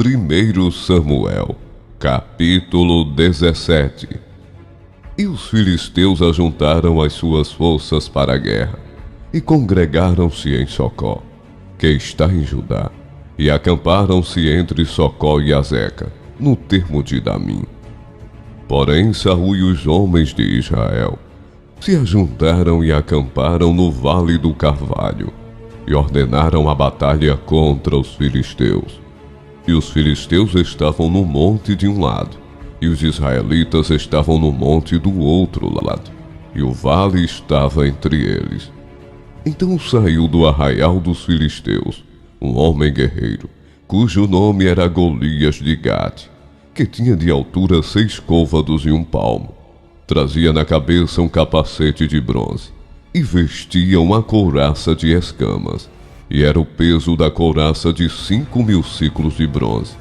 1 Samuel, capítulo 17. E os filisteus ajuntaram as suas forças para a guerra, e congregaram-se em Socó, que está em Judá, e acamparam-se entre Socó e Azeca, no termo de Damim. Porém Saul e os homens de Israel se ajuntaram e acamparam no vale do Carvalho, e ordenaram a batalha contra os filisteus. E os filisteus estavam no monte de um lado, e os israelitas estavam no monte do outro lado, e o vale estava entre eles. Então saiu do arraial dos filisteus um homem guerreiro, cujo nome era Golias de Gate, que tinha de altura 6 côvados e 1 palmo. Trazia na cabeça um capacete de bronze, e vestia uma couraça de escamas, e era o peso da couraça de 5.000 siclos de bronze.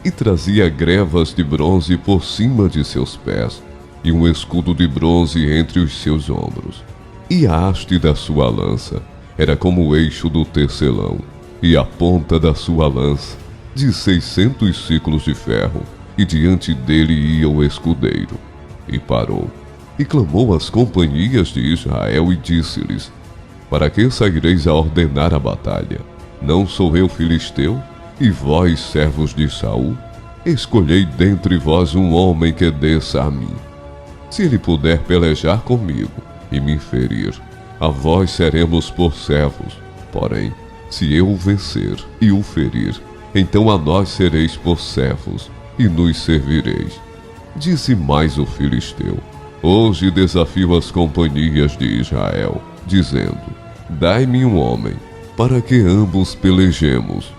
E trazia grevas de bronze por cima de seus pés, e um escudo de bronze entre os seus ombros. E a haste da sua lança era como o eixo do tecelão, e a ponta da sua lança de 600 ciclos de ferro, e diante dele ia o escudeiro. E parou, e clamou às companhias de Israel, e disse-lhes: Para que saireis a ordenar a batalha? Não sou eu filisteu, e vós, servos de Saul? Escolhei dentre vós um homem que desça a mim. Se ele puder pelejar comigo e me ferir, a vós seremos por servos. Porém, se eu o vencer e o ferir, então a nós sereis por servos, e nos servireis. Disse mais o filisteu: Hoje desafio as companhias de Israel, dizendo: Dai-me um homem, para que ambos pelejemos.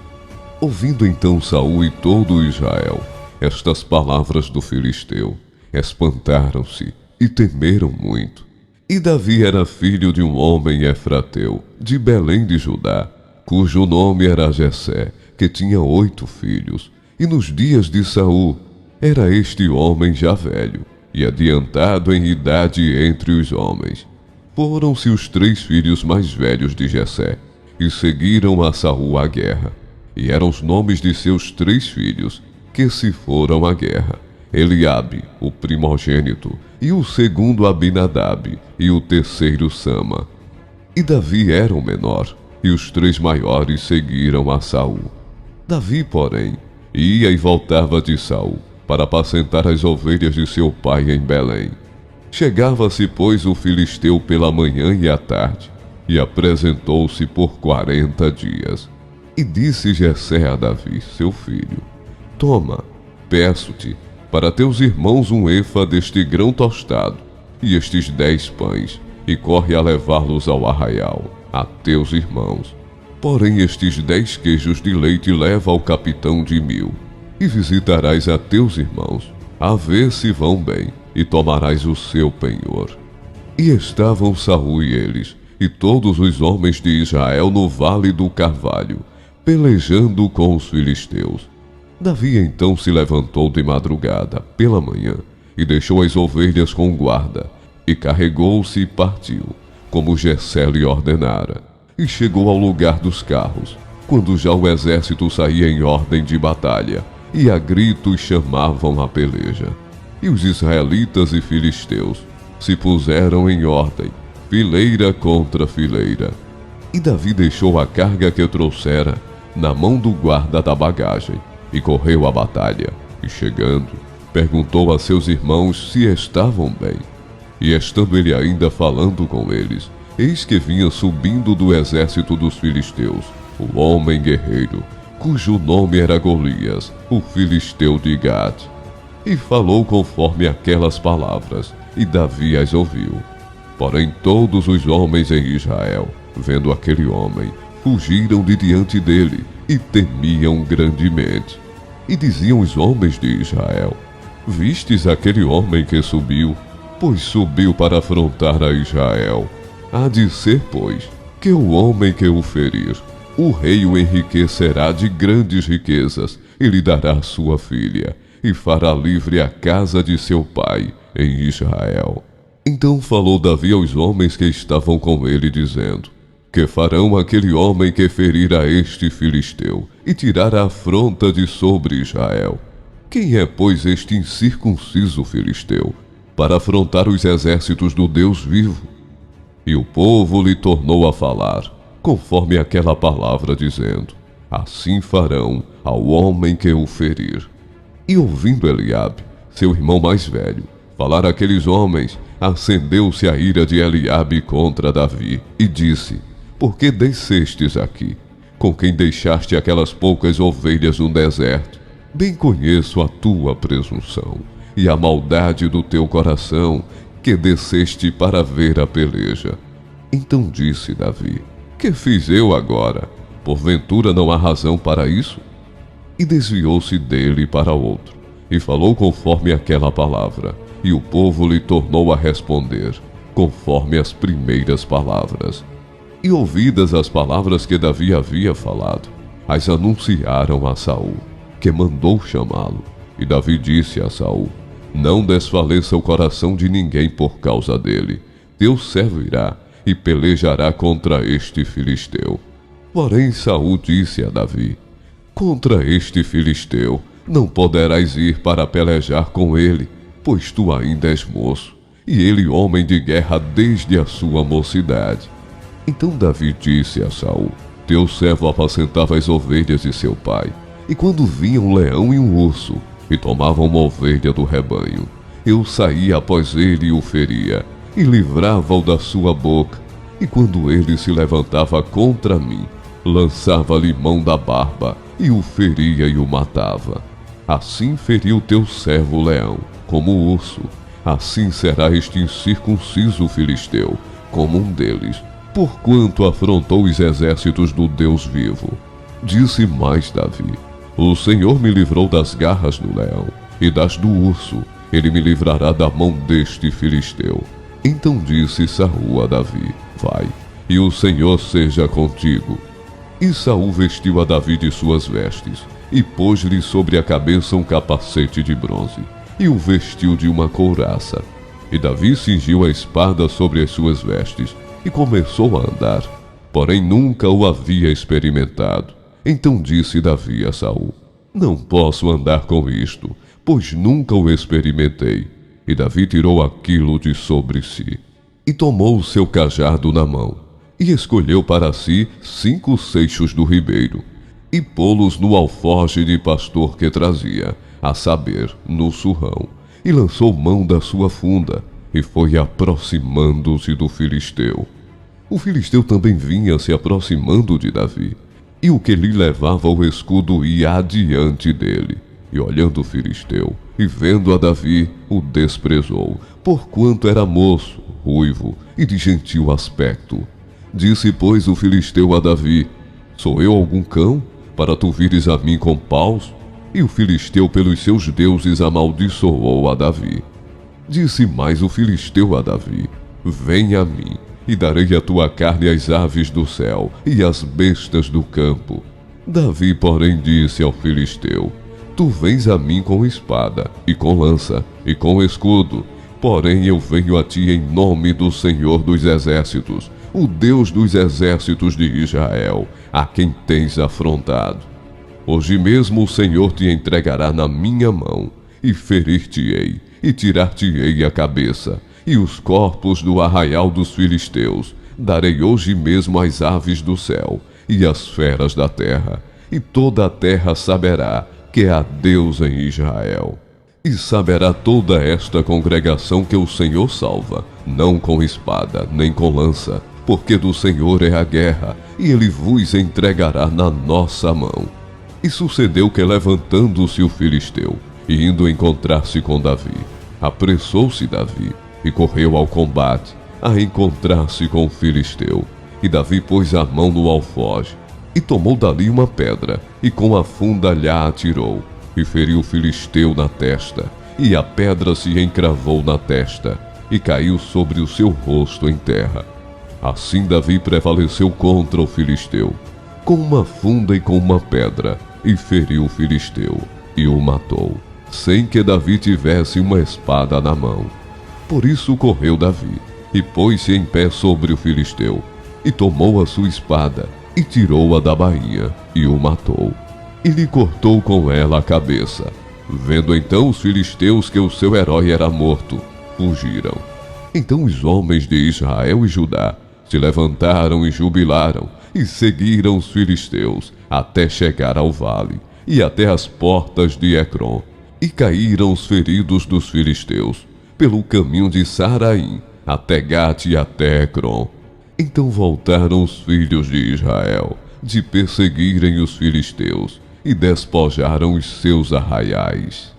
Ouvindo então Saul e todo Israel estas palavras do filisteu, espantaram-se e temeram muito. E Davi era filho de um homem efrateu, de Belém de Judá, cujo nome era Jessé, que tinha 8 filhos. E nos dias de Saul era este homem já velho, e adiantado em idade entre os homens. Foram-se os 3 filhos mais velhos de Jessé, e seguiram a Saul à guerra. E eram os nomes de seus 3 filhos, que se foram à guerra: Eliabe, o primogênito, e o segundo Abinadab, e o terceiro Sama. E Davi era o menor, e os 3 maiores seguiram a Saul. Davi, porém, ia e voltava de Saul, para apacentar as ovelhas de seu pai em Belém. Chegava-se, pois, o filisteu pela manhã e à tarde, e apresentou-se por 40 dias. E disse Jessé a Davi, seu filho: Toma, peço-te, para teus irmãos um efa deste grão tostado, e estes 10 pães, e corre a levá-los ao arraial, a teus irmãos. Porém estes 10 queijos de leite leva ao capitão de 1000, e visitarás a teus irmãos, a ver se vão bem, e tomarás o seu penhor. E estavam Saul e eles, e todos os homens de Israel no vale do Carvalho, pelejando com os filisteus. Davi então se levantou de madrugada, pela manhã, e deixou as ovelhas com guarda, e carregou-se e partiu, como Jessé lhe ordenara, e chegou ao lugar dos carros, quando já o exército saía em ordem de batalha, e a gritos chamavam a peleja. E os israelitas e filisteus se puseram em ordem, fileira contra fileira. E Davi deixou a carga que trouxera na mão do guarda da bagagem, e correu à batalha, e chegando, perguntou a seus irmãos se estavam bem. E estando ele ainda falando com eles, eis que vinha subindo do exército dos filisteus o homem guerreiro, cujo nome era Golias, o filisteu de Gate. E falou conforme aquelas palavras, e Davi as ouviu. Porém todos os homens em Israel, vendo aquele homem, fugiram de diante dele, e temiam grandemente. E diziam os homens de Israel: Vistes aquele homem que subiu? Pois subiu para afrontar a Israel. Há de ser, pois, que o homem que o ferir, o rei o enriquecerá de grandes riquezas, e lhe dará sua filha, e fará livre a casa de seu pai em Israel. Então falou Davi aos homens que estavam com ele, dizendo: Que farão aquele homem que ferir a este filisteu e tirar a afronta de sobre Israel? Quem é, pois, este incircunciso filisteu, para afrontar os exércitos do Deus vivo? E o povo lhe tornou a falar, conforme aquela palavra, dizendo: assim farão ao homem que o ferir. E ouvindo Eliabe, seu irmão mais velho, falar aqueles homens, acendeu-se a ira de Eliabe contra Davi, e disse: por que descestes aqui? Com quem deixaste aquelas poucas ovelhas no deserto? Bem conheço a tua presunção e a maldade do teu coração, que desceste para ver a peleja. Então disse Davi: que fiz eu agora? Porventura não há razão para isso? E desviou-se dele para outro, e falou conforme aquela palavra, e o povo lhe tornou a responder, conforme as primeiras palavras. E ouvidas as palavras que Davi havia falado, as anunciaram a Saul, que mandou chamá-lo. E Davi disse a Saul: não desfaleça o coração de ninguém por causa dele. Teu servo irá e pelejará contra este filisteu. Porém Saul disse a Davi: contra este filisteu não poderás ir para pelejar com ele, pois tu ainda és moço, e ele homem de guerra desde a sua mocidade. Então Davi disse a Saul: teu servo apacentava as ovelhas de seu pai, e quando vinha um leão e um urso, e tomavam uma ovelha do rebanho, eu saía após ele e o feria, e livrava-o da sua boca. E quando ele se levantava contra mim, lançava-lhe mão da barba, e o feria e o matava. Assim feriu teu servo o leão, como o urso. Assim será este incircunciso filisteu, como um deles, porquanto afrontou os exércitos do Deus vivo. Disse mais Davi: o Senhor me livrou das garras do leão e das do urso, ele me livrará da mão deste filisteu. Então disse Saul a Davi: vai, e o Senhor seja contigo. E Saul vestiu a Davi de suas vestes, e pôs-lhe sobre a cabeça um capacete de bronze, e o vestiu de uma couraça. E Davi cingiu a espada sobre as suas vestes, e começou a andar, porém nunca o havia experimentado. Então disse Davi a Saul: não posso andar com isto, pois nunca o experimentei. E Davi tirou aquilo de sobre si, e tomou o seu cajado na mão, e escolheu para si 5 seixos do ribeiro, e pô-los no alforje de pastor que trazia, a saber, no surrão, e lançou mão da sua funda, e foi aproximando-se do filisteu. O filisteu também vinha se aproximando de Davi, e o que lhe levava o escudo ia adiante dele. E olhando o filisteu, e vendo a Davi, o desprezou, porquanto era moço, ruivo e de gentil aspecto. Disse, pois, o filisteu a Davi: sou eu algum cão, para tu vires a mim com paus? E o filisteu pelos seus deuses amaldiçoou a Davi. Disse mais o filisteu a Davi: venha a mim, e darei a tua carne às aves do céu e às bestas do campo. Davi, porém, disse ao filisteu: tu vens a mim com espada, e com lança, e com escudo, porém eu venho a ti em nome do Senhor dos exércitos, o Deus dos exércitos de Israel, a quem tens afrontado. Hoje mesmo o Senhor te entregará na minha mão, e ferir-te-ei, e tirar-te-ei a cabeça, e os corpos do arraial dos filisteus darei hoje mesmo às aves do céu, e às feras da terra, e toda a terra saberá que há Deus em Israel. E saberá toda esta congregação que o Senhor salva, não com espada, nem com lança, porque do Senhor é a guerra, e ele vos entregará na nossa mão. E sucedeu que, levantando-se o filisteu, e indo encontrar-se com Davi, apressou-se Davi, e correu ao combate, a encontrar-se com o filisteu. E Davi pôs a mão no alforje, e tomou dali uma pedra, e com a funda lhe atirou, e feriu o filisteu na testa, e a pedra se encravou na testa, e caiu sobre o seu rosto em terra. Assim Davi prevaleceu contra o filisteu, com uma funda e com uma pedra, e feriu o filisteu, e o matou, sem que Davi tivesse uma espada na mão. Por isso correu Davi, e pôs-se em pé sobre o filisteu, e tomou a sua espada, e tirou-a da bainha, e o matou, e lhe cortou com ela a cabeça. Vendo então os filisteus que o seu herói era morto, fugiram. Então os homens de Israel e Judá se levantaram e jubilaram, e seguiram os filisteus, até chegar ao vale, e até as portas de Ecrom. E caíram os feridos dos filisteus, pelo caminho de Saraim, até Gate e até Ecrom. Então voltaram os filhos de Israel, de perseguirem os filisteus, e despojaram os seus arraiais.